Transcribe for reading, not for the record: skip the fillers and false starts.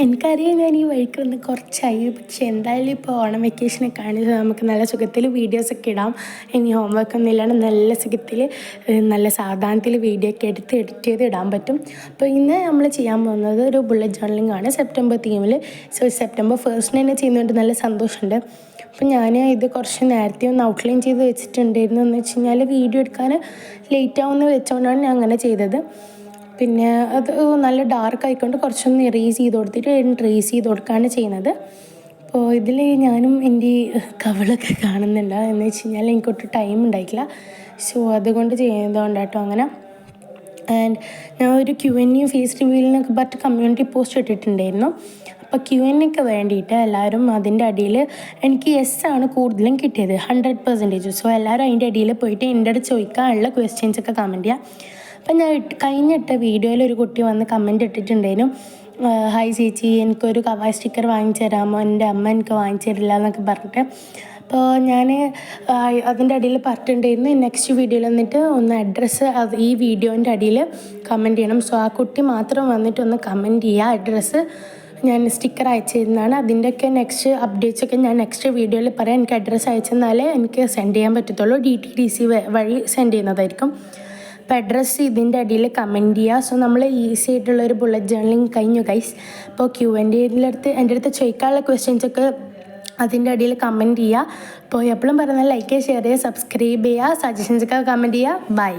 എനിക്കറിയാം ഞാൻ ഈ വഴിക്ക് വന്ന് കുറച്ചായി. പക്ഷേ എന്തായാലും ഇപ്പോൾ ഓണം വെക്കേഷനൊക്കെ ആണ്. നമുക്ക് നല്ല സുഖത്തിൽ വീഡിയോസൊക്കെ ഇടാം. ഇനി ഹോംവർക്കൊന്നും ഇല്ലാണ്ട് നല്ല സുഖത്തിൽ നല്ല സാവധാനത്തിൽ വീഡിയോ ഒക്കെ എടുത്ത് എഡിറ്റ് ചെയ്ത് ഇടാൻ പറ്റും. അപ്പോൾ ഇന്ന് നമ്മൾ ചെയ്യാൻ പോകുന്നത് ഒരു ബുള്ളറ്റ് ജേർണലിംഗ് ആണ് സെപ്റ്റംബർ തീമിൽ. സെപ്റ്റംബർ 1 തന്നെ ചെയ്യുന്നതുകൊണ്ട് നല്ല സന്തോഷമുണ്ട്. അപ്പോൾ ഞാൻ ഇത് കുറച്ച് നേരത്തെ ഒന്ന് ഔട്ട്ലൈൻ ചെയ്ത് വെച്ചിട്ടുണ്ടായിരുന്നു. എന്ന് വെച്ച് കഴിഞ്ഞാൽ വീഡിയോ എടുക്കാൻ ലേറ്റ് ആവുമെന്ന് വെച്ചുകൊണ്ടാണ് ഞാൻ അങ്ങനെ ചെയ്തത്. പിന്നെ അത് നല്ല ഡാർക്ക് ആയിക്കൊണ്ട് കുറച്ചൊന്ന് ഇറേസ് ചെയ്ത് കൊടുത്തിട്ട് ട്രേസ് ചെയ്ത് കൊടുക്കുകയാണ് ചെയ്യുന്നത്. അപ്പോൾ ഇതിൽ ഞാനും എൻ്റെ കവളൊക്കെ കാണുന്നുണ്ട്. എന്ന് വെച്ച് കഴിഞ്ഞാൽ എനിക്കൊട്ടും ടൈം ഉണ്ടായിട്ടില്ല. സോ അതുകൊണ്ട് ചെയ്യുന്നതുകൊണ്ട് കേട്ടോ അങ്ങനെ. ആൻഡ് ഞാൻ ഒരു Q&A ഫേസ് റിവ്യൂവിനൊക്കെ പറഞ്ഞിട്ട് കമ്മ്യൂണിറ്റി പോസ്റ്റ് ഇട്ടിട്ടുണ്ടായിരുന്നു. അപ്പോൾ Q&A വേണ്ടിയിട്ട് എല്ലാവരും അതിൻ്റെ അടിയിൽ എനിക്ക് ആണ് കൂടുതലും കിട്ടിയത് 100%. സോ എല്ലാവരും അതിൻ്റെ അടിയിൽ പോയിട്ട് എൻ്റെ അടുത്ത് ചോദിക്കാനുള്ള ക്വസ്റ്റ്യൻസൊക്കെ കമൻറ്റ് ചെയ്യുക. അപ്പം ഞാൻ കഴിഞ്ഞിട്ട വീഡിയോയിൽ ഒരു കുട്ടി വന്ന് കമൻറ്റ് ഇട്ടിട്ടുണ്ടായിരുന്നു, ഹായ് ചേച്ചി, എനിക്കൊരു കവായ് സ്റ്റിക്കർ വാങ്ങിച്ചു തരാമോ, എൻ്റെ അമ്മ എനിക്ക് വാങ്ങിച്ചു തരില്ല എന്നൊക്കെ പറഞ്ഞിട്ട്. അപ്പോൾ ഞാൻ അതിൻ്റെ അടിയിൽ പറഞ്ഞിട്ടുണ്ടായിരുന്നു നെക്സ്റ്റ് വീഡിയോയിൽ വന്നിട്ട് ഒന്ന് അഡ്രസ്സ് ഈ വീഡിയോൻ്റെ അടിയിൽ കമൻറ്റ് ചെയ്യണം. സോ ആ കുട്ടി മാത്രം വന്നിട്ട് ഒന്ന് കമൻറ്റ് ചെയ്യുക. അഡ്രസ്സ് ഞാൻ സ്റ്റിക്കർ അയച്ചു തരുന്നതാണ്. അതിൻ്റെയൊക്കെ നെക്സ്റ്റ് അപ്ഡേറ്റ്സൊക്കെ ഞാൻ നെക്സ്റ്റ് വീഡിയോയിൽ പറയാം. എനിക്ക് അഡ്രസ്സ് അയച്ചു തന്നാലേ എനിക്ക് സെൻഡ് ചെയ്യാൻ പറ്റത്തുള്ളൂ. DTDC വഴി സെൻഡ് ചെയ്യുന്നതായിരിക്കും. അപ്പോൾ അഡ്രസ്സ് ഇതിൻ്റെ അടിയിൽ കമൻറ്റ് ചെയ്യുക. സോ നമ്മൾ ഈസി ആയിട്ടുള്ളൊരു ബുള്ളറ്റ് ജേർണലിംഗ് കഴിഞ്ഞു ഗൈസ്. അപ്പോൾ Q&A എൻ്റെ അടുത്ത് ചോദിക്കാനുള്ള ക്വസ്റ്റ്യൻസൊക്കെ അതിൻ്റെ അടിയിൽ കമൻറ്റ് ചെയ്യുക. അപ്പോൾ എപ്പോഴും പറയുന്നത് ലൈക്ക് ചെയ്യുക, ഷെയർ ചെയ്യുക, സബ്സ്ക്രൈബ് ചെയ്യുക, സജഷൻസൊക്കെ കമൻറ്റ് ചെയ്യുക. ബൈ.